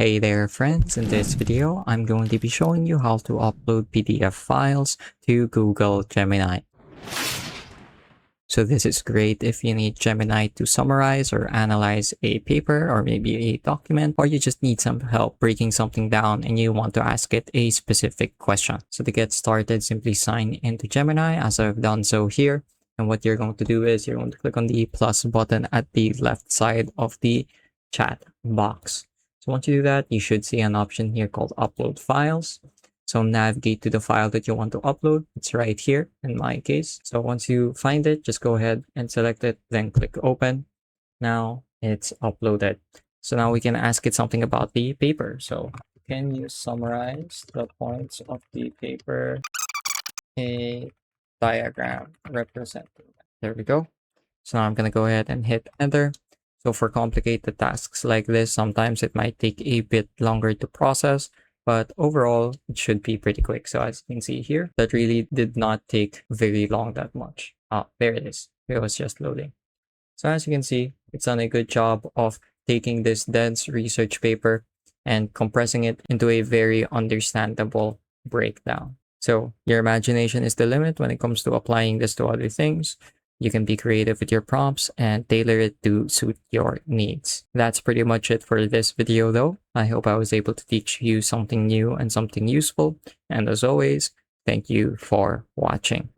Hey there friends, in this video I'm going to be showing you how to upload PDF files to Google Gemini. So this is great if you need Gemini to summarize or analyze a paper or maybe a document, or you just need some help breaking something down and you want to ask it a specific question. So to get started, simply sign into Gemini as I've done so here. And what you're going to do is you're going to click on the plus button at the left side of the chat box. So once you do that, you should see an option here called Upload Files. So navigate to the file that you want to upload. It's right here in my case. So once you find it, just go ahead and select it, then click Open. Now it's uploaded. So now we can ask it something about the paper. So can you summarize the points of the paper? A diagram representing. There we go. So now I'm going to go ahead and hit enter. So for complicated tasks like this, sometimes it might take a bit longer to process, but overall it should be pretty quick. So as you can see here, that really did not take very long that much. There it is. It was just loading. So as you can see, it's done a good job of taking this dense research paper and compressing it into a very understandable breakdown. So your imagination is the limit when it comes to applying this to other things. You can be creative with your prompts and tailor it to suit your needs. That's pretty much it for this video though. I hope I was able to teach you something new and something useful. And as always, thank you for watching.